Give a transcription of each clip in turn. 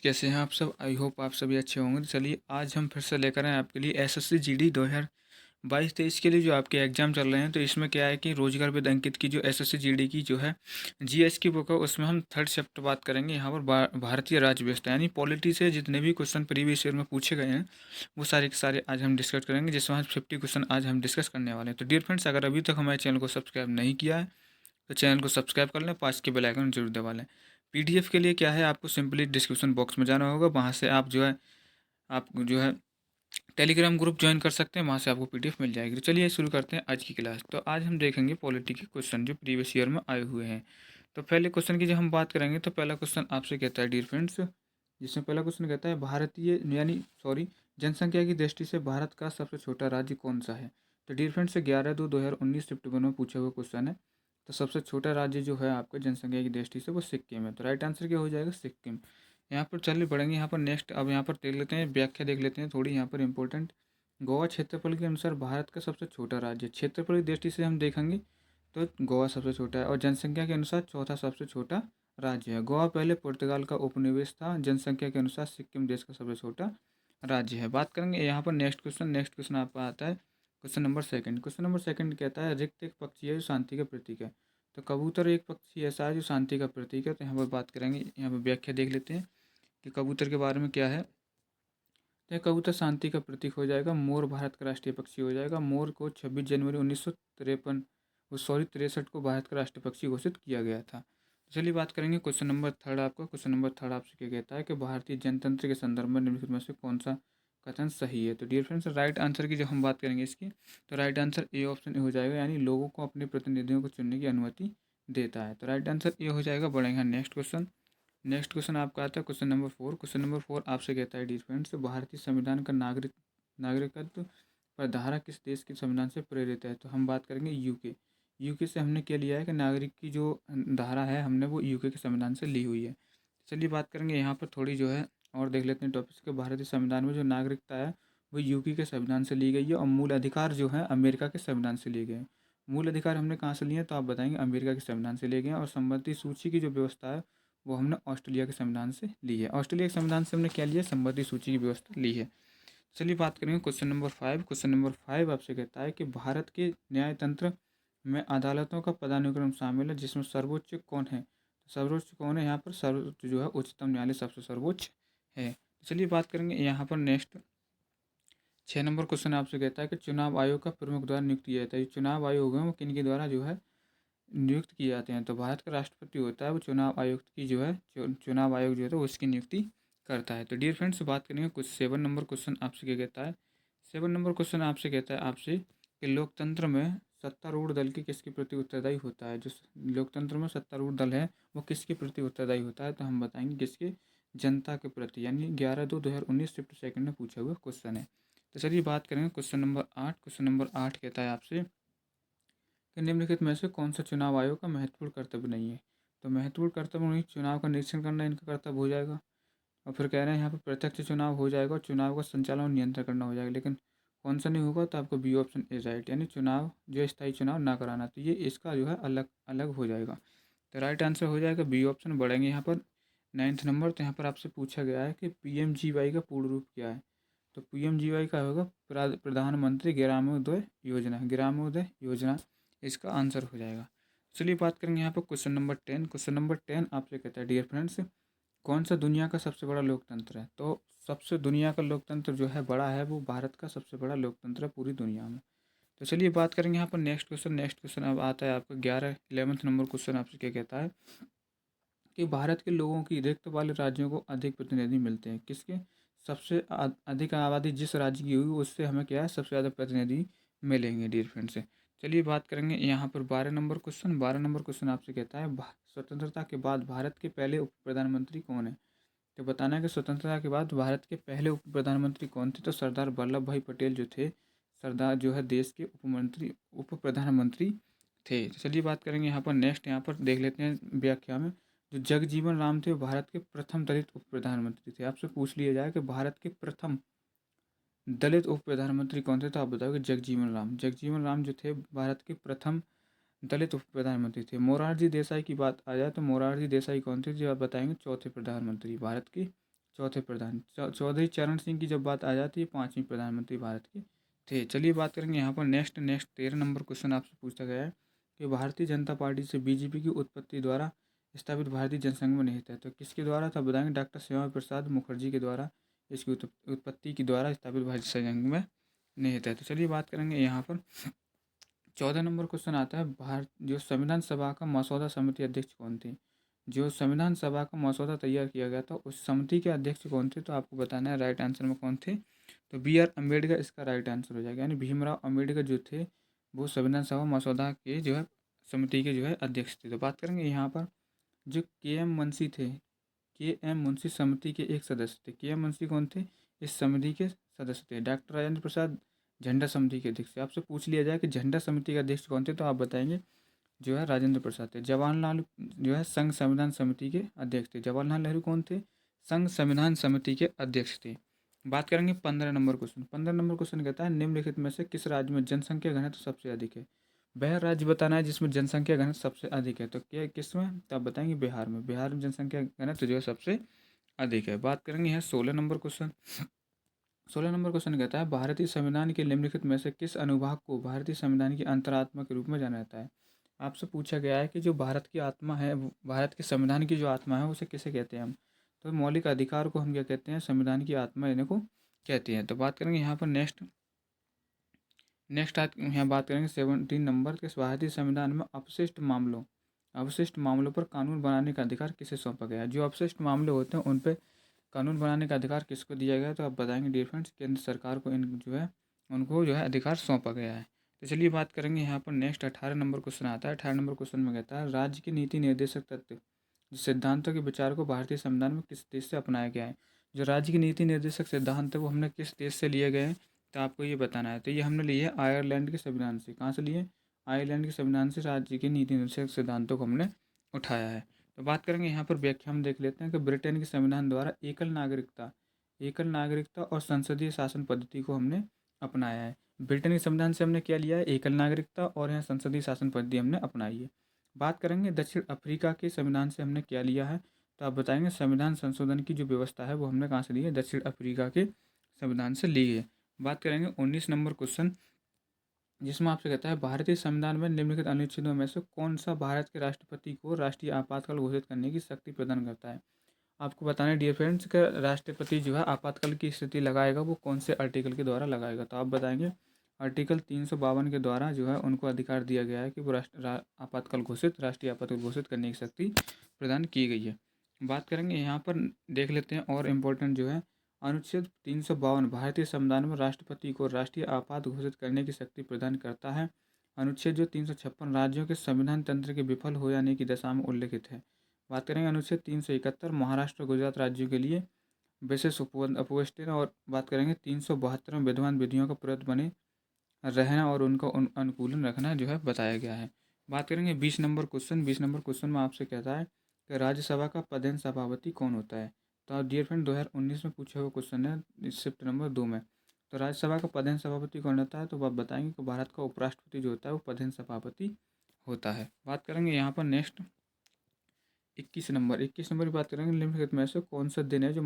कैसे हैं आप सब? आई होप आप सभी अच्छे होंगे। तो चलिए आज हम फिर से लेकर आए आपके लिए एसएससी जीडी 2022-23 के लिए जो आपके एग्ज़ाम चल रहे हैं। तो इसमें क्या है कि रोजगार विद अंकित की जो एसएससी जीडी की जो है जीएस की बुक है, उसमें हम थर्ड चैप्टर बात करेंगे। यहाँ पर भारतीय राज्य व्यवस्था यानी पॉलिटी से जितने भी क्वेश्चन प्रीवियस ईयर में पूछे गए हैं वो सारे के सारे आज हम डिस्कस करेंगे, जिसमें 50 क्वेश्चन आज हम डिस्कस करने वाले हैं। तो डियर फ्रेंड्स, अगर अभी तक हमारे चैनल को सब्सक्राइब नहीं किया है तो चैनल को सब्सक्राइब कर लें, पास के बेल आइकन जरूर दबा लें। पीडीएफ के लिए क्या है, आपको सिंपली डिस्क्रिप्शन बॉक्स में जाना होगा, वहाँ से आप जो है टेलीग्राम ग्रुप ज्वाइन कर सकते हैं, वहाँ से आपको पीडीएफ मिल जाएगी। तो चलिए शुरू करते हैं आज की क्लास। तो आज हम देखेंगे पॉलिटी के क्वेश्चन जो प्रीवियस ईयर में आए हुए हैं। तो पहले क्वेश्चन की जब हम बात करेंगे तो पहला क्वेश्चन आपसे कहता है डियर फ्रेंड्स, जिसमें पहला क्वेश्चन कहता है भारतीय यानी सॉरी जनसंख्या की दृष्टि से भारत का सबसे छोटा राज्य कौन सा है। तो डियर फ्रेंड्स 11/2/2019 सितंबर में पूछा हुआ क्वेश्चन है। तो सबसे छोटा राज्य जो है आपका जनसंख्या की दृष्टि से वो सिक्किम है। तो राइट आंसर क्या हो जाएगा? सिक्किम। यहाँ पर चलिए बढ़ेंगे, यहाँ पर नेक्स्ट अब यहाँ पर देख लेते हैं, व्याख्या देख लेते हैं थोड़ी यहाँ पर इंपॉर्टेंट। गोवा क्षेत्रफल के अनुसार भारत का सबसे छोटा राज्य, क्षेत्रफल की दृष्टि से हम देखेंगे तो गोवा सबसे छोटा है, और जनसंख्या के अनुसार चौथा सबसे छोटा राज्य है। गोवा पहले पुर्तगाल का उपनिवेश था। जनसंख्या के अनुसार सिक्किम देश का सबसे छोटा राज्य है। बात करेंगे यहाँ पर नेक्स्ट क्वेश्चन आपका आता है question number second. Question number second कहता है रिक्त एक पक्षी है जो शांति का प्रतीक है। तो कबूतर एक पक्षी ऐसा है जो शांति का प्रतीक है। तो यहाँ पर बात करेंगे, यहाँ पर व्याख्या देख लेते हैं कि कबूतर के बारे में क्या है। तो यह कबूतर शांति का प्रतीक हो जाएगा। मोर भारत का राष्ट्रीय पक्षी हो जाएगा। मोर को 26 जनवरी 1963 को भारत का राष्ट्रीय पक्षी घोषित किया गया था। तो चलिए बात करेंगे क्वेश्चन नंबर थर्ड आपका। क्वेश्चन नंबर थर्ड आपसे क्या कहता है कि भारतीय जनतंत्र के संदर्भ में निम्नलिखित में से कौन सा कथन सही है। तो डियर फ्रेंड्स, राइट आंसर की जब हम बात करेंगे इसकी, तो राइट आंसर ए ऑप्शन हो जाएगा, यानी लोगों को अपने प्रतिनिधियों को चुनने की अनुमति देता है। तो राइट आंसर ए हो जाएगा। बढ़ेंगे नेक्स्ट क्वेश्चन। नेक्स्ट क्वेश्चन आपका आता है question number four. Question number four आपसे कहता है डिफरेंस भारतीय संविधान का नागरिकत्व पर धारा किस देश के संविधान से प्रेरित है। तो हम बात करेंगे यूके। यूके से हमने क्या लिया है कि नागरिक की जो धारा है हमने वो यूके के संविधान से ली हुई है। चलिए बात करेंगे यहाँ पर थोड़ी जो है और देख लेते हैं टॉपिक्स के। भारतीय संविधान में जो नागरिकता है वो यूके के संविधान से ली गई है, और मूल अधिकार जो है अमेरिका के संविधान से लिए गए हैं। मूल अधिकार हमने कहाँ से लिए हैं तो आप बताएंगे अमेरिका के संविधान से लिए गए हैं। और संबंधित सूची की जो व्यवस्था है वो हमने ऑस्ट्रेलिया के संविधान से ली है। ऑस्ट्रेलिया के संविधान से हमने क्या लिया? संबंधित सूची की व्यवस्था ली है। चलिए बात करेंगे question number five. Question number five आपसे कहता है कि भारत के न्यायतंत्र में अदालतों का पदानुक्रम शामिल है जिसमें सर्वोच्च कौन है। सर्वोच्च कौन है? यहाँ पर सर्वोच्च जो है उच्चतम न्यायालय सबसे सर्वोच्च है। चलिए बात करेंगे यहाँ पर नेक्स्ट 6 नंबर क्वेश्चन आपसे कहता है कि चुनाव आयोग का प्रमुख द्वारा नियुक्त किया जाता है। चुनाव आयोग है वो किन के द्वारा जो है नियुक्त किए जाते हैं। तो भारत का राष्ट्रपति होता है वो चुनाव आयुक्त की जो है चुनाव आयोग जो है तो उसकी नियुक्ति करता है। तो डियर फ्रेंड्स बात करेंगे कुछ 7 नंबर क्वेश्चन आपसे क्या कहता है। 7 नंबर क्वेश्चन आपसे कहता है आपसे कि लोकतंत्र में सत्तारूढ़ दल के किसके प्रति उत्तरदायी होता है। जो लोकतंत्र में सत्तारूढ़ दल है वो किसके प्रति उत्तरदायी होता है। तो हम बताएंगे किसके? जनता के प्रति, यानी 11/2/2019 शिफ्ट सेकंड में पूछा हुआ क्वेश्चन है। तो चलिए बात करेंगे क्वेश्चन नंबर 8। क्वेश्चन नंबर 8 कहता है आपसे कि निम्नलिखित में से कौन सा चुनाव आयोग का महत्वपूर्ण कर्तव्य नहीं है। तो महत्वपूर्ण कर्तव्य नहीं, चुनाव का निरीक्षण करना इनका कर्तव्य हो जाएगा। और फिर कह रहे हैं यहाँ पर प्रत्यक्ष चुनाव हो जाएगा और चुनाव का संचालन और नियंत्रण करना हो जाएगा। लेकिन कौन सा नहीं होगा? तो आपको बी ऑप्शन इज राइट, यानी चुनाव जो स्थायी चुनाव ना कराना। तो ये इसका जो है अलग अलग हो जाएगा। तो राइट आंसर हो जाएगा बी ऑप्शन। बढ़ेंगे यहाँ पर 9th नंबर। तो यहाँ पर आपसे पूछा गया है कि PMGY का पूर्ण रूप क्या है। तो PMGY का होगा प्रधानमंत्री ग्रामोदय योजना। ग्रामोदय योजना इसका आंसर हो जाएगा। चलिए बात करेंगे यहाँ पर क्वेश्चन नंबर 10। क्वेश्चन नंबर 10 आपसे कहता है डियर फ्रेंड्स कौन सा दुनिया का सबसे बड़ा लोकतंत्र है। तो सबसे दुनिया का लोकतंत्र जो है बड़ा है वो भारत का सबसे बड़ा लोकतंत्र है पूरी दुनिया में। तो चलिए बात करेंगे यहाँ पर नेक्स्ट क्वेश्चन। नेक्स्ट क्वेश्चन अब आता है आपका 11th 11th नंबर क्वेश्चन आपसे क्या कहता है कि भारत के लोगों की रिक्त वाले राज्यों को अधिक प्रतिनिधि मिलते हैं। किसके? सबसे अधिक आबादी जिस राज्य की हुई उससे हमें क्या है सबसे ज़्यादा प्रतिनिधि मिलेंगे डियर फ्रेंड से। चलिए बात करेंगे यहाँ पर 12 नंबर क्वेश्चन। 12 नंबर क्वेश्चन आपसे कहता है स्वतंत्रता के बाद भारत के पहले उप प्रधानमंत्री कौन है। तो बताना है कि स्वतंत्रता के बाद भारत के पहले उप प्रधानमंत्री कौन थे। तो सरदार वल्लभ भाई पटेल जो थे, सरदार जो है देश के उप प्रधानमंत्री थे। तो चलिए बात करेंगे यहाँ पर नेक्स्ट, यहाँ पर देख लेते हैं व्याख्या में। जो जगजीवन राम थे वो भारत के प्रथम दलित उप प्रधानमंत्री थे। आपसे पूछ लिया जाए कि भारत के प्रथम दलित उप प्रधानमंत्री कौन थे, तो आप बताओगे जगजीवन राम। जगजीवन राम जो थे भारत के प्रथम दलित उप प्रधानमंत्री थे। मोरारजी देसाई की बात आ जाए तो मोरारजी देसाई कौन थे, जो आप बताएंगे चौथे प्रधानमंत्री, भारत के चौथे प्रधान चौधरी चरण सिंह की जब बात आ जाती है 5वीं प्रधानमंत्री भारत के थे। चलिए बात करेंगे यहाँ पर नेक्स्ट 13 नंबर क्वेश्चन आपसे पूछा गया है कि भारतीय जनता पार्टी से बीजेपी की उत्पत्ति द्वारा स्थापित भारतीय जनसंघ में निहित है। तो किसके द्वारा था बताएंगे? डॉक्टर श्यामा प्रसाद मुखर्जी के द्वारा इसकी उत्पत्ति के द्वारा स्थापित भारतीय संघ में निहित है। तो चलिए बात करेंगे यहाँ पर 14 नंबर क्वेश्चन आता है भारत जो संविधान सभा का मसौदा समिति अध्यक्ष कौन थे? जो संविधान सभा का मसौदा तैयार किया गया था उस समिति के अध्यक्ष कौन थे? तो आपको बताना है राइट आंसर में कौन थे। तो B.R. अम्बेडकर इसका राइट आंसर हो जाएगा, यानी भीमराव अम्बेडकर जो थे वो संविधान सभा मसौदा के जो है समिति के जो है अध्यक्ष थे। तो बात करेंगे यहाँ पर जो K.M. मुंशी थे, K.M. मुंशी समिति के एक सदस्य थे। K.M. मुंशी कौन थे? इस समिति के सदस्य थे। डॉक्टर राजेंद्र प्रसाद झंडा समिति के अध्यक्ष थे। आपसे पूछ लिया जाए कि झंडा समिति के अध्यक्ष कौन थे, तो आप बताएंगे जो है राजेंद्र प्रसाद थे। जवाहरलाल जो है संघ संविधान समिति के अध्यक्ष थे। जवाहरलाल नेहरू कौन थे? संघ संविधान समिति के अध्यक्ष थे। बात करेंगे 15 नंबर क्वेश्चन। 15 नंबर क्वेश्चन कहता है निम्नलिखित में से किस राज्य में जनसंख्या घनत्व सबसे अधिक है? वह राज्य बताना है जिसमें जनसंख्या घनत्व सबसे अधिक है। तो क्या किस में? तो आप बताएंगे बिहार में। बिहार में जनसंख्या घनत्व जो है सबसे अधिक है। बात करेंगे यहाँ 16 नंबर क्वेश्चन। 16 नंबर क्वेश्चन कहता है भारतीय संविधान के निम्नलिखित में से किस अनुभाग को भारतीय संविधान की अंतरात्मा के रूप में जाना जाता है? आपसे पूछा गया है कि जो भारत की आत्मा है, भारत के संविधान की जो आत्मा है उसे किसे कहते हैं हम? तो मौलिक अधिकार को हम क्या कहते हैं? संविधान की आत्मा इन्हें को कहते हैं। तो बात करेंगे यहाँ पर नेक्स्ट यहाँ बात करेंगे 17 नंबर के भारतीय संविधान में अवशिष्ट मामलों पर कानून बनाने का अधिकार किसे सौंपा गया है? जो अवशिष्ट मामले होते हैं उन पर कानून बनाने का अधिकार किसको दिया गया है? तो आप बताएंगे डियर फ्रेंड्स केंद्र सरकार को इन जो है उनको जो है अधिकार सौंपा गया है। तो चलिए बात करेंगे यहाँ पर नेक्स्ट 18 नंबर क्वेश्चन आता है। 18 नंबर क्वेश्चन में कहता है राज्य की नीति निर्देशक तत्व सिद्धांतों के विचार को भारतीय संविधान में किस देश से अपनाया गया है? जो राज्य की नीति निर्देशक सिद्धांत है वो हमने किस देश से लिए गए हैं? तो आपको ये बताना है। तो ये हमने लिए है आयरलैंड के संविधान से। कहाँ से लिए? आयरलैंड के संविधान से राज्य की नीति निर्देशक सिद्धांतों को हमने उठाया है। तो बात करेंगे यहाँ पर व्याख्या हम देख लेते हैं कि ब्रिटेन के संविधान द्वारा एकल नागरिकता और संसदीय शासन पद्धति को हमने अपनाया है। ब्रिटेन के संविधान से हमने क्या लिया है? एकल नागरिकता, और यहाँ संसदीय शासन पद्धति हमने अपनाई है। बात करेंगे दक्षिण अफ्रीका के संविधान से हमने क्या लिया है? तो आप बताएंगे संविधान संशोधन की जो व्यवस्था है वो हमने कहाँ से ली है? दक्षिण अफ्रीका के संविधान से ली है। बात करेंगे 19 नंबर क्वेश्चन, जिसमें आपसे कहता है भारतीय संविधान में निम्नलिखित अनुच्छेदों में से कौन सा भारत के राष्ट्रपति को राष्ट्रीय आपातकाल घोषित करने की शक्ति प्रदान करता है? आपको बताना है डियर फ्रेंड्स का राष्ट्रपति जो है आपातकाल की स्थिति लगाएगा वो कौन से आर्टिकल के द्वारा लगाएगा? तो आप बताएंगे आर्टिकल 352 के द्वारा जो है उनको अधिकार दिया गया है कि वो राष्ट्रीय आपातकाल घोषित करने की शक्ति प्रदान की गई है। बात करेंगे यहाँ पर देख लेते हैं और इम्पोर्टेंट जो है अनुच्छेद 352 भारतीय संविधान में राष्ट्रपति को राष्ट्रीय आपात घोषित करने की शक्ति प्रदान करता है। अनुच्छेद जो 356 राज्यों के संविधान तंत्र के विफल हो जाने की दशा में उल्लिखित है। बात करेंगे अनुच्छेद 371 महाराष्ट्र और गुजरात राज्यों के लिए विशेष उपवेष्टन, और बात करेंगे 372 में विद्यमान विधियों का प्रयुक्त बने रहना और उनका अनुकूलन रखना जो है बताया गया है। बात करेंगे 20 नंबर क्वेश्चन। 20 नंबर क्वेश्चन में आपसे कहता है कि राज्यसभा का प्रधान सभापति कौन होता है? तो आप डियर फ्रेंड 2019 में पूछा हुआ क्वेश्चन है शिफ्ट नंबर 2 में। तो राज्यसभा का प्रधान सभापति कौन होता है? तो आप बताएंगे कि भारत का उपराष्ट्रपति जो होता है वो प्रधान सभापति होता है। बात करेंगे यहाँ पर नेक्स्ट 21 नंबर की बात करेंगे निम्नलिखित में से कौन सा दिन है जो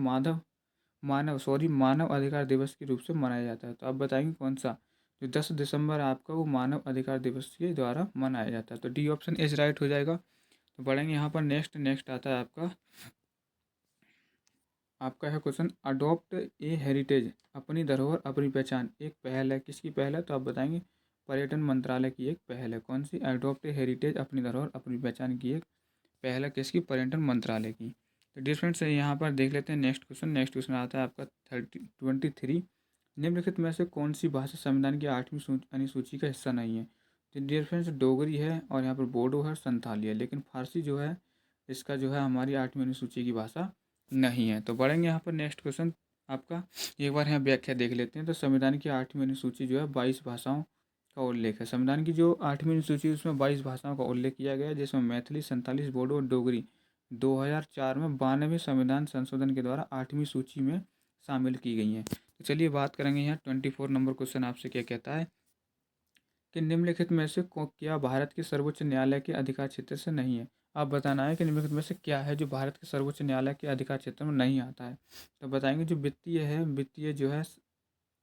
मानव अधिकार दिवस के रूप से मनाया जाता है? तो आप बताएंगे कौन सा? जो 10 दिसंबर आपका वो मानव अधिकार दिवस के द्वारा मनाया जाता है। तो डी ऑप्शन इज राइट हो जाएगा। तो बढ़ेंगे यहाँ पर नेक्स्ट आता है आपका है क्वेश्चन अडॉप्ट ए हेरिटेज, अपनी धरोहर अपनी पहचान एक पहल है। किसकी पहल है? तो आप बताएंगे पर्यटन मंत्रालय की एक पहल है। कौन सी? अडॉप्ट ए हेरिटेज, अपनी धरोहर अपनी पहचान की एक पहल है। किसकी? पर्यटन मंत्रालय की। तो डिफरेंस यहाँ पर देख लेते हैं नेक्स्ट क्वेश्चन आता है आपका 23 निम्नलिखित में से कौन सी भाषा संविधान की 8वीं अनुसूची का हिस्सा नहीं है? तो डियर फ्रेंड्स डोगरी है, और यहाँ पर बोडो है, संथाली है, लेकिन फारसी जो है इसका जो है हमारी 8वीं अनुसूची की भाषा नहीं है। तो बढ़ेंगे यहाँ पर नेक्स्ट क्वेश्चन आपका एक बार यहाँ व्याख्या देख लेते हैं। तो संविधान की 8वीं अनुसूची जो है 22 भाषाओं का उल्लेख है। संविधान की जो 8वीं अनुसूची है उसमें 22 भाषाओं का उल्लेख किया गया है, जिसमें मैथिली, संतालीस, बोडो और डोगरी 2004 में 92वें संविधान संशोधन के द्वारा 8वीं सूची में शामिल की गई हैं। तो चलिए बात करेंगे यहाँ 24 नंबर क्वेश्चन आपसे क्या कहता है कि निम्नलिखित में से क्या भारत के सर्वोच्च न्यायालय के अधिकार क्षेत्र से नहीं है? आप बताना है कि निम्नलिखित में से क्या है जो भारत के सर्वोच्च न्यायालय के अधिकार क्षेत्र में नहीं आता है। तो बताएंगे जो वित्तीय है, वित्तीय जो है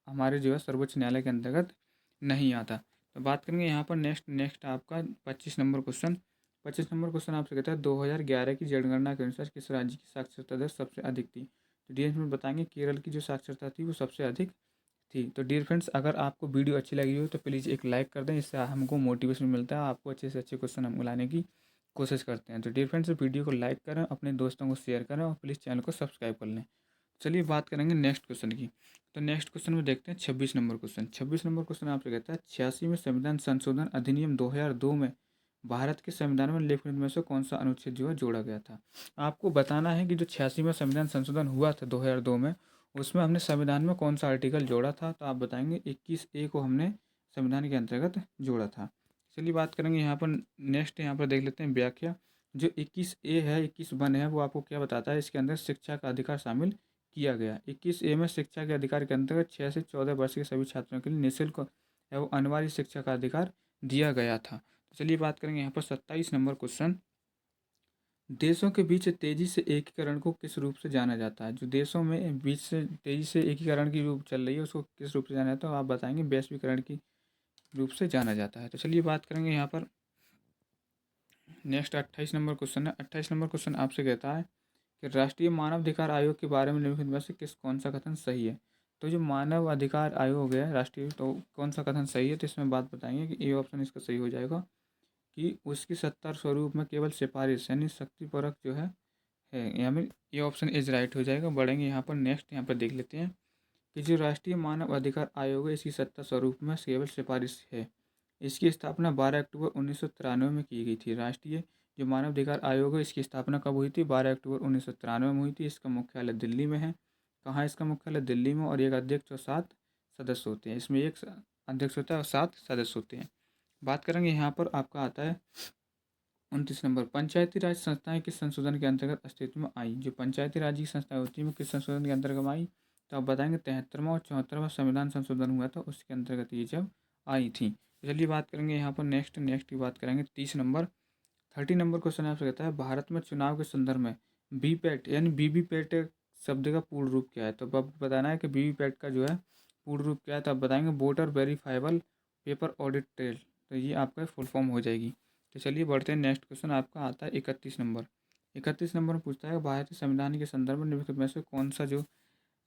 हमारे जो है सर्वोच्च न्यायालय के अंतर्गत नहीं आता। तो बात करेंगे यहाँ पर नेक्स्ट नेक्स्ट आपका 25 नंबर क्वेश्चन आपसे कहता है 2011 की जनगणना के अनुसार किस राज्य की साक्षरता दर सबसे अधिक थी। तो डी में बताएंगे केरल की जो साक्षरता थी वो सबसे अधिक थी। तो डियर फ्रेंड्स, अगर आपको वीडियो अच्छी लगी हो तो प्लीज़ एक लाइक कर दें, इससे हमको मोटिवेशन मिलता है, आपको अच्छे से अच्छे क्वेश्चन हम लाने की कोशिश करते हैं। तो डियर फ्रेंड्स, वीडियो को लाइक करें, अपने दोस्तों को शेयर करें और प्लीज़ चैनल को सब्सक्राइब कर लें। चलिए बात करेंगे नेक्स्ट क्वेश्चन की। तो नेक्स्ट क्वेश्चन में देखते हैं 26 नंबर क्वेश्चन। 26 नंबर क्वेश्चन आपसे कहता है 86वें संविधान संशोधन अधिनियम 2002 में भारत के संविधान में निम्नलिखित में से कौन सा अनुच्छेद जो है जोड़ा गया था। आपको बताना है कि जो 86वां संविधान संशोधन हुआ था 2002 में, उसमें हमने संविधान में कौन सा आर्टिकल जोड़ा था। तो आप बताएंगे 21A को हमने संविधान के अंतर्गत जोड़ा था। चलिए बात करेंगे यहाँ पर नेक्स्ट, यहाँ पर देख लेते हैं व्याख्या। जो 21A है, 21(1) है, वो आपको क्या बताता है, इसके अंदर शिक्षा का अधिकार शामिल किया गया। 21A में शिक्षा के अधिकार के अंतर्गत 6 से 14 वर्ष के सभी छात्रों के लिए निःशुल्क एवं अनिवार्य शिक्षा का अधिकार दिया गया था। तो चलिए बात करेंगे यहाँ पर 27 नंबर क्वेश्चन। देशों के बीच तेजी से एकीकरण को किस रूप से जाना जाता है। जो देशों में बीच से तेजी से एकीकरण की रूप चल रही है उसको किस रूप से जाना जाता है, आप बताएंगे वैश्वीकरण की रूप से जाना जाता है। तो चलिए बात करेंगे यहाँ पर नेक्स्ट 28 नंबर क्वेश्चन है। 28 नंबर क्वेश्चन आपसे कहता है कि राष्ट्रीय मानव अधिकार आयोग के बारे में निम्नलिखित में से किस कौन सा कथन सही है। तो जो मानव अधिकार आयोग है राष्ट्रीय, तो कौन सा कथन सही है, तो इसमें बात बताएंगे कि ए ऑप्शन इसका सही हो जाएगा कि उसकी सत्ता स्वरूप में केवल सिफारिश यानी शक्तिपरक जो है यहाँ में ये ऑप्शन इज राइट हो जाएगा। बढ़ेंगे यहाँ पर नेक्स्ट, यहाँ पर देख लेते हैं कि जो राष्ट्रीय मानव अधिकार आयोग है इसकी सत्ता स्वरूप में केवल सिफारिश है। इसकी स्थापना 12 अक्टूबर 1993 में की गई थी। राष्ट्रीय जो मानव अधिकार आयोग है इसकी स्थापना कब हुई थी, 12 अक्टूबर 1993 में हुई थी। इसका मुख्यालय दिल्ली में है। कहाँ इसका मुख्यालय, दिल्ली में। और एक अध्यक्ष और 7 सदस्य होते हैं। इसमें एक अध्यक्ष होता है और 7 सदस्य होते हैं। बात करेंगे यहाँ पर आपका आता है 29 नंबर, पंचायती राज संस्थाएं किस संशोधन के अंतर्गत अस्तित्व में आई। जो पंचायती राज की संस्थाएं होती हैं वो किस संशोधन के अंतर्गत आई, तो आप बताएंगे 73वां और 74वां संविधान संशोधन हुआ था उसके अंतर्गत ये जब आई थी। तो चलिए बात करेंगे यहाँ पर नेक्स्ट नेक्स्ट की बात करेंगे 30 नंबर। 30 नंबर क्वेश्चन आपसे कहता है भारत में चुनाव के संदर्भ में वीपैट यानी वीवीपैट शब्द का पूर्ण रूप क्या है। तो अब बताना है कि वीवीपैट का जो है पूर्ण रूप क्या है, तो आप बताएंगे voter verifiable paper audit trail. तो ये आपका फुल फॉर्म हो जाएगी। तो चलिए बढ़ते हैं नेक्स्ट क्वेश्चन आपका आता है 31 नंबर। 31 नंबर में पूछता है भारतीय संविधान के संदर्भ में निम्नलिखित में से कौन सा जो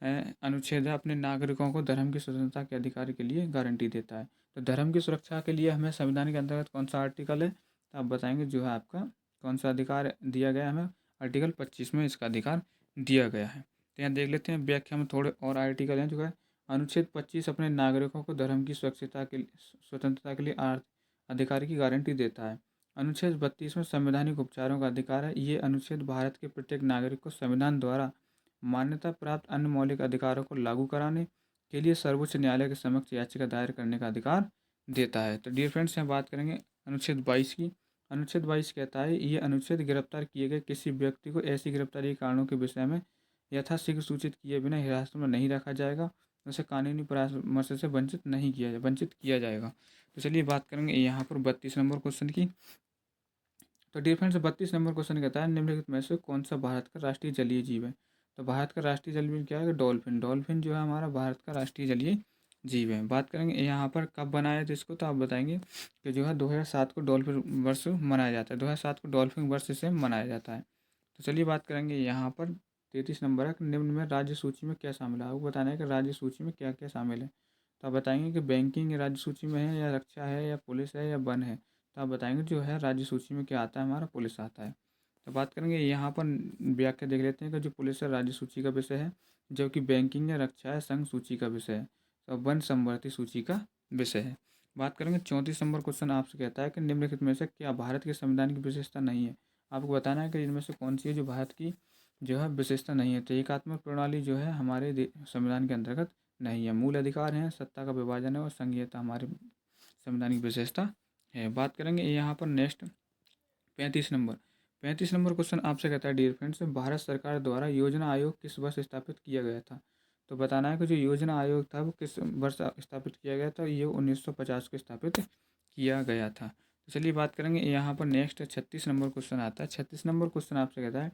अनुच्छेद है अपने नागरिकों को धर्म की स्वतंत्रता के अधिकार के लिए गारंटी देता है। तो धर्म की सुरक्षा के लिए हमें संविधान के अंतर्गत कौन सा आर्टिकल है, तो आप बताएंगे जो है आपका कौन सा अधिकार दिया गया है हमें, आर्टिकल 25 में इसका अधिकार दिया गया है। तो यहाँ देख लेते हैं व्याख्या में थोड़े और आर्टिकल हैं। जो है अनुच्छेद 25 अपने नागरिकों को धर्म की सुरक्षिता के स्वतंत्रता के लिए अधिकार की गारंटी देता है। अनुच्छेद 32 में संवैधानिक उपचारों का अधिकार है। ये अनुच्छेद भारत के प्रत्येक नागरिक को संविधान द्वारा मान्यता प्राप्त अन्य मौलिक अधिकारों को लागू कराने के लिए सर्वोच्च न्यायालय के समक्ष याचिका दायर करने का अधिकार देता है। तो डियर फ्रेंड्स, यहाँ बात करेंगे अनुच्छेद 22 की। अनुच्छेद 22 कहता है ये अनुच्छेद गिरफ्तार किए गए किसी व्यक्ति को ऐसी गिरफ्तारी कारणों के विषय में यथाशीघ्र सूचित किए बिना हिरासत में नहीं रखा जाएगा, उसे कानूनी परामर्श से वंचित किया जाएगा। तो चलिए बात करेंगे यहाँ पर 32 नंबर क्वेश्चन की। तो डियर फ्रेंड्स, 32 नंबर क्वेश्चन कहता है निम्नलिखित में से कौन सा भारत का राष्ट्रीय जलीय जीव है। तो भारत का राष्ट्रीय जलीय जीव क्या है, डॉल्फिन। डॉल्फिन जो है हमारा भारत का राष्ट्रीय जलीय जीव है। बात करेंगे यहाँ पर कब बनाया था इसको, तो आप बताएंगे कि जो है 2007 को डॉल्फिन वर्ष मनाया जाता है। 2007 को डॉल्फिन वर्ष से मनाया जाता है। तो चलिए बात करेंगे यहाँ पर 33 नंबर है, निम्न में राज्य सूची में क्या शामिल है। आपको बताना है कि राज्य सूची में क्या क्या शामिल है। तो आप बताएंगे कि बैंकिंग राज्य सूची में है, या रक्षा है, या पुलिस है, या वन है। तो आप बताएंगे जो है राज्य सूची में क्या आता है, हमारा पुलिस आता है। तो बात करेंगे यहाँ पर व्याख्या देख लेते हैं कि जो पुलिस है राज्य सूची का विषय है, जबकि बैंकिंग या रक्षा है संघ सूची का विषय है, तो वन संवर्ती सूची का विषय है। बात करेंगे 34 नंबर क्वेश्चन आपसे कहता है कि निम्नलिखित में से क्या भारत के संविधान की विशेषता नहीं है। आपको बताना है कि इनमें से कौन सी है जो भारत की जो है विशेषता नहीं है। तो एकात्मक प्रणाली जो है हमारे संविधान के अंतर्गत नहीं है। मूल अधिकार हैं, सत्ता का विभाजन है और संघीयता हमारे संविधान की विशेषता है। बात करेंगे यहाँ पर नेक्स्ट 35 नंबर। 35 नंबर क्वेश्चन आपसे कहता है डियर फ्रेंड्स, भारत सरकार द्वारा योजना आयोग किस वर्ष स्थापित किया गया था। तो बताना है कि जो योजना आयोग था वो किस वर्ष स्थापित किया गया था। ये 1950 को स्थापित किया गया था। तो चलिए बात करेंगे यहाँ पर नेक्स्ट 36 नंबर क्वेश्चन आता है। 36 नंबर क्वेश्चन आपसे कहता है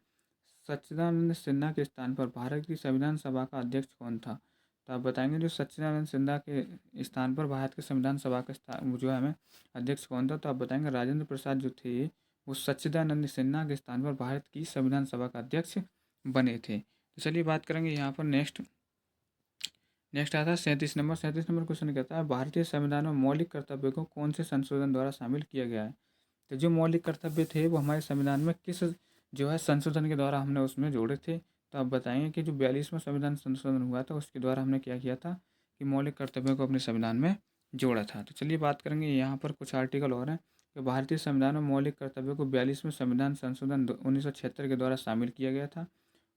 सच्चिदानंद सिन्हा के स्थान पर भारत की संविधान सभा का अध्यक्ष कौन था? तो आप बताएंगे जो सच्चिदानंद सिन्हा के स्थान पर भारत के संविधान सभा का स्थान जो है हमें अध्यक्ष कौन था? तो आप बताएंगे राजेंद्र प्रसाद जो थे वो सच्चिदानंद सिन्हा के स्थान पर भारत की संविधान सभा का अध्यक्ष बने थे। तो चलिए बात करेंगे यहाँ पर नेक्स्ट आता है 37 नंबर। 37 नंबर क्वेश्चन कहता है भारतीय संविधान में मौलिक कर्तव्यों को कौन से संशोधन द्वारा शामिल किया गया है? तो जो मौलिक कर्तव्य थे वो हमारे संविधान में किस जो है संशोधन के द्वारा हमने उसमें जोड़े थे? तो आप बताएंगे कि जो 42वां संविधान संशोधन हुआ था उसके द्वारा हमने क्या किया था कि मौलिक कर्तव्यों को अपने संविधान में जोड़ा था। तो चलिए बात करेंगे यहाँ पर कुछ आर्टिकल और हैं कि भारतीय संविधान में मौलिक कर्तव्यों को 42वें संविधान संशोधन 1976 के द्वारा शामिल किया गया था।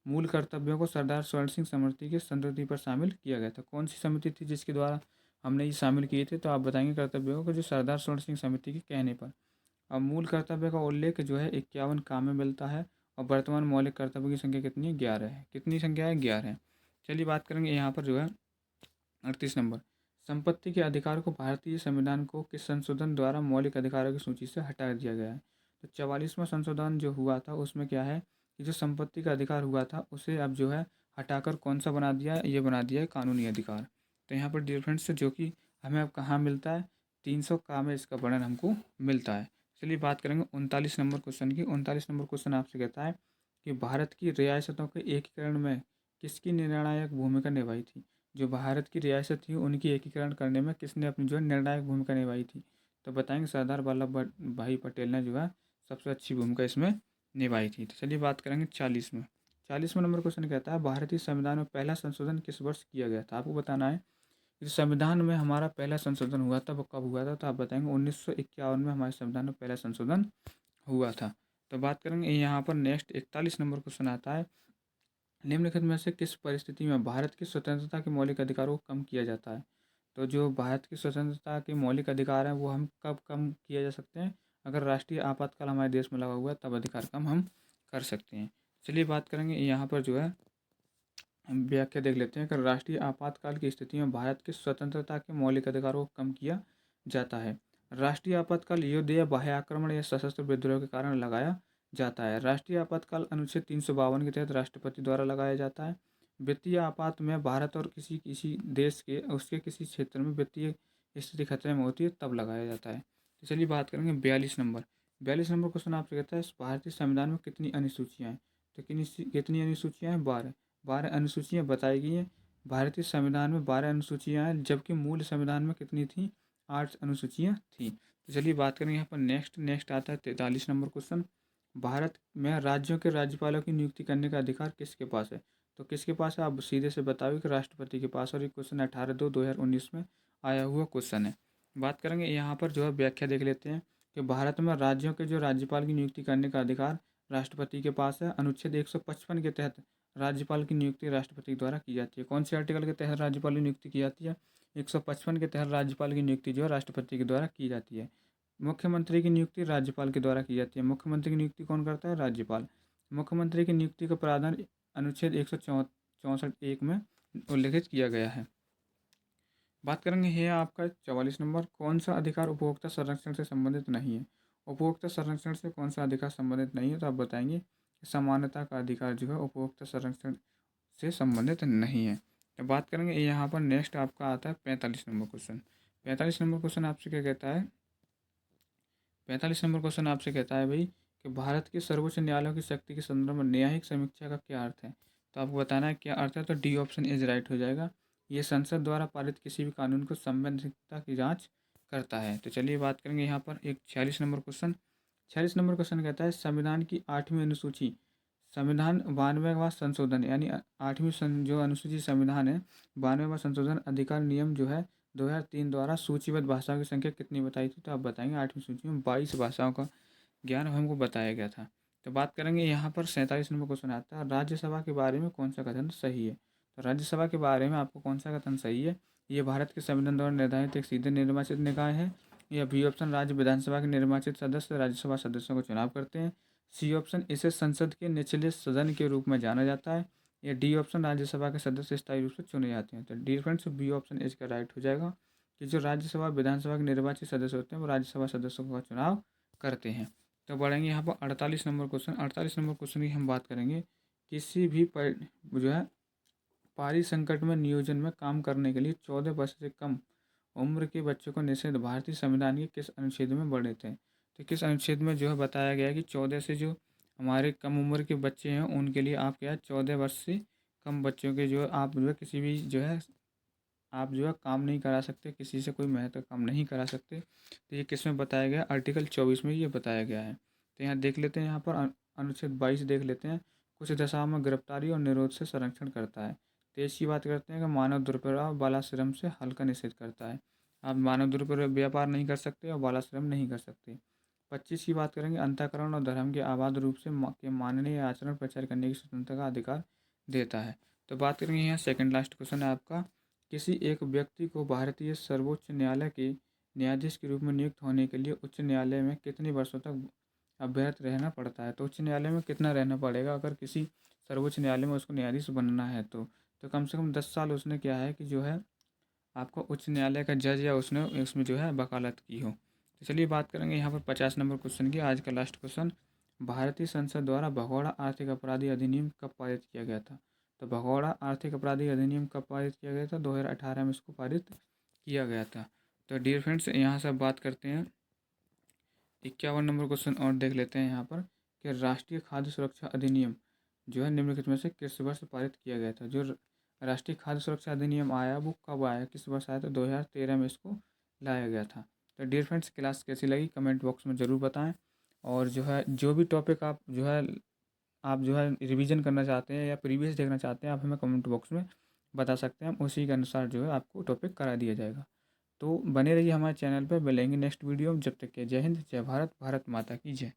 मूल कर्तव्यों को सरदार स्वर्ण सिंह समिति की संस्तुति पर शामिल किया गया था। कौन सी समिति थी जिसके द्वारा हमने ये शामिल किए थे? तो आप बताएंगे कर्तव्यों को जो सरदार स्वर्ण सिंह समिति के कहने पर। अब मूल कर्तव्य का उल्लेख जो है 51 काम में मिलता है और वर्तमान मौलिक कर्तव्य की संख्या कितनी है? 11 है। कितनी संख्या है? 11 है। चलिए बात करेंगे यहाँ पर जो है 38 नंबर। संपत्ति के अधिकार को भारतीय संविधान को किस संशोधन द्वारा मौलिक अधिकारों की सूची से हटा दिया गया है? तो 44वां संशोधन जो हुआ था उसमें क्या है कि जो संपत्ति का अधिकार हुआ था उसे अब जो है हटाकर कौन सा बना दिया है? ये बना दिया है कानूनी अधिकार। तो यहाँ पर डियर फ्रेंड्स जो कि हमें अब कहाँ मिलता है? 300 का में इसका वर्णन हमको मिलता है। चलिए बात करेंगे 39 नंबर क्वेश्चन की। 39 नंबर क्वेश्चन आपसे कहता है कि भारत की रियासतों के एकीकरण में किसकी निर्णायक भूमिका निभाई थी? जो भारत की रियासत थी उनकी एकीकरण करने में किसने अपनी जो है निर्णायक भूमिका निभाई थी? तो बताएंगे सरदार वल्लभ भाई पटेल ने जो है सबसे अच्छी भूमिका इसमें निभाई थी। तो चलिए बात करेंगे 40 में। 40वां नंबर क्वेश्चन कहता है भारतीय संविधान में पहला संशोधन किस वर्ष किया गया था? आपको बताना है कि संविधान में हमारा पहला संशोधन हुआ था वो कब हुआ था? तो आप बताएंगे 1951 में हमारे संविधान में पहला संशोधन हुआ था। तो बात करेंगे यहाँ पर नेक्स्ट 41 नंबर क्वेश्चन आता है निम्नलिखित में से किस परिस्थिति में भारत की स्वतंत्रता के मौलिक अधिकारों को कम किया जाता है? तो जो भारत की स्वतंत्रता के मौलिक अधिकार हैं वो हम कब कम किया जा सकते हैं? अगर राष्ट्रीय आपातकाल हमारे देश में लगा हुआ है तब अधिकार कम हम कर सकते हैं। चलिए बात करेंगे यहाँ पर जो है हम व्याख्या देख लेते हैं कि राष्ट्रीय आपातकाल की स्थिति में भारत की स्वतंत्रता के मौलिक अधिकारों को कम किया जाता है। राष्ट्रीय आपातकाल युद्ध या बाह्य आक्रमण या सशस्त्र विद्रोह के कारण लगाया जाता है। राष्ट्रीय आपातकाल अनुच्छेद 352 के तहत राष्ट्रपति द्वारा लगाया जाता है। वित्तीय आपात में भारत और किसी किसी देश के उसके किसी क्षेत्र में वित्तीय स्थिति खतरे में होती है तब लगाया जाता है। तो चलिए बात करेंगे 42 नंबर। 42 नंबर क्वेश्चन आपसे कहता है भारतीय संविधान में कितनी अनुसूचियाँ हैं? तो कितनी अनुसूचियाँ हैं? 12। 12 अनुसूचियाँ बताई गई हैं। भारतीय संविधान में 12 अनुसूचियाँ हैं जबकि मूल संविधान में कितनी थी? 8 अनुसूचियाँ थी। तो चलिए बात करेंगे यहाँ पर नेक्स्ट आता है 43 नंबर क्वेश्चन। भारत में राज्यों के राज्यपालों की नियुक्ति करने का अधिकार किसके पास है? तो किसके पास है? आप सीधे से बताओ कि राष्ट्रपति के पास। और ये क्वेश्चन 18/2/2019 में आया हुआ क्वेश्चन है। बात करेंगे यहाँ पर जो है व्याख्या देख लेते हैं कि भारत में राज्यों के जो राज्यपाल की नियुक्ति करने का अधिकार राष्ट्रपति के पास है। अनुच्छेद 155 के तहत राज्यपाल की नियुक्ति राष्ट्रपति द्वारा की जाती है। कौन से आर्टिकल के तहत राज्यपाल की नियुक्ति की जाती है? 155 के तहत राज्यपाल की नियुक्ति जो है राष्ट्रपति के द्वारा की जाती है। मुख्यमंत्री की नियुक्ति राज्यपाल के द्वारा की जाती है। मुख्यमंत्री की नियुक्ति कौन करता है? राज्यपाल। मुख्यमंत्री की नियुक्ति का प्रावधान अनुच्छेद 164 में उल्लेखित किया गया है। बात करेंगे है आपका 44 नंबर। कौन सा अधिकार उपभोक्ता संरक्षण से संबंधित नहीं है? उपभोक्ता संरक्षण से कौन सा अधिकार संबंधित नहीं है? तो आप बताएंगे कि समानता का अधिकार जो है उपभोक्ता संरक्षण से संबंधित नहीं है। तो बात करेंगे यहाँ पर नेक्स्ट आपका आता है 45 नंबर क्वेश्चन। 45 नंबर क्वेश्चन आपसे क्या कहता है? 45 नंबर क्वेश्चन आपसे कहता है भाई कि भारत के सर्वोच्च न्यायालय की शक्ति के संदर्भ में न्यायिक समीक्षा का क्या अर्थ है? तो आपको बताना है क्या अर्थ है। तो डी ऑप्शन इज राइट हो जाएगा। ये संसद द्वारा पारित किसी भी कानून को संवैधानिकता की जांच करता है। तो चलिए बात करेंगे यहाँ पर एक 46 नंबर क्वेश्चन। 46 नंबर क्वेश्चन कहता है संविधान की 8वीं अनुसूची संविधान 92वां संशोधन यानी 8वीं जो अनुसूची संविधान है 92वां संशोधन अधिकार नियम जो है 2003 द्वारा सूचीबद्ध भाषाओं की संख्या कितनी बताई थी? तो आप बताएंगे 8वीं सूची में 22 भाषाओं का ज्ञान हमको बताया गया था। तो बात करेंगे यहाँ पर 47 नंबर क्वेश्चन आता है राज्यसभा के बारे में कौन सा कथन सही है? तो राज्यसभा के बारे में आपको कौन सा कथन सही है? ये भारत के संविधान द्वारा निर्धारित एक सीधे निर्वाचित निकाय है। या बी ऑप्शन राज्य विधानसभा के निर्वाचित सदस्य राज्यसभा सदस्यों को चुनाव करते हैं। सी ऑप्शन इसे संसद के निचले सदन के रूप में जाना जाता है। या डी ऑप्शन राज्यसभा के सदस्य स्थायी रूप से चुने जाते हैं। तो डी फ्रेंड्स बी ऑप्शन इसका राइट हो जाएगा कि जो राज्यसभा विधानसभा के निर्वाचित सदस्य होते हैं वो राज्यसभा सदस्यों का चुनाव करते हैं। तो बढ़ेंगे यहाँ पर 48 नंबर क्वेश्चन। 48 नंबर क्वेश्चन की हम बात करेंगे, किसी भी जो है पारी संकट में नियोजन में काम करने के लिए 14 वर्ष से कम उम्र के बच्चों को निषेध भारतीय संविधान के किस अनुच्छेद में वर्णित थे। तो किस अनुच्छेद में जो है बताया गया है कि 14 से जो हमारे कम उम्र के बच्चे हैं उनके लिए आप क्या है 14 वर्ष से कम बच्चों के जो है आप जो है किसी भी जो है आप जो है काम नहीं करा सकते, किसी से कोई महत्व काम नहीं करा सकते। तो ये किस में बताया गया, आर्टिकल 24 में ये बताया गया है। तो यहाँ देख लेते हैं, यहाँ पर अनुच्छेद 22 देख लेते हैं, कुछ दशाओं में गिरफ्तारी और निरोध से संरक्षण करता है। 23 की बात करते हैं कि मानव दुष्प्रभाव बालाश्रम से हल का निषेध करता है। आप मानव दुष्प्रभाव व्यापार नहीं कर सकते और बालाश्रम नहीं कर सकते। 25 की बात करेंगे, अंतःकरण और धर्म के अबाध रूप से के मानने या आचरण प्रचार करने की स्वतंत्रता का अधिकार देता है। तो बात करेंगे यहाँ सेकंड लास्ट क्वेश्चन है आपका, किसी एक व्यक्ति को भारतीय सर्वोच्च न्यायालय के न्यायाधीश के रूप में नियुक्त होने के लिए उच्च न्यायालय में कितने वर्षों तक अभ्यर्थ रहना पड़ता है। तो उच्च न्यायालय में कितना रहना पड़ेगा अगर किसी सर्वोच्च न्यायालय में उसको न्यायाधीश बनना है तो कम से कम 10 साल उसने क्या है कि जो है आपको उच्च न्यायालय का जज या उसने उसमें जो है वकालत की हो। तो चलिए बात करेंगे यहाँ पर 50 नंबर क्वेश्चन की, आज का लास्ट क्वेश्चन, भारतीय संसद द्वारा भगोड़ा आर्थिक अपराधी अधिनियम कब पारित किया गया था। तो भगोड़ा आर्थिक अपराधी अधिनियम कब पारित किया गया था, 2018 में इसको पारित किया गया था। तो डियर फ्रेंड्स यहाँ से बात करते हैं 51 नंबर क्वेश्चन और देख लेते हैं यहाँ पर कि राष्ट्रीय खाद्य सुरक्षा अधिनियम जो है निम्नलिखित में से किस वर्ष पारित किया गया था। जो राष्ट्रीय खाद्य सुरक्षा अधिनियम आया वो कब आया, किस वर्ष आया, तो 2013 में इसको लाया गया था। तो डियर फ्रेंड्स क्लास कैसी लगी कमेंट बॉक्स में ज़रूर बताएं, और जो है जो भी टॉपिक आप जो है रिवीजन करना चाहते हैं या प्रीवियस देखना चाहते हैं आप हमें कमेंट बॉक्स में बता सकते हैं, हम उसी के अनुसार जो है आपको टॉपिक करा दिया जाएगा। तो बने रहिए हमारे चैनल पर, मिलेंगे नेक्स्ट वीडियो में, जब तक के जय हिंद, जय भारत, भारत माता की जय।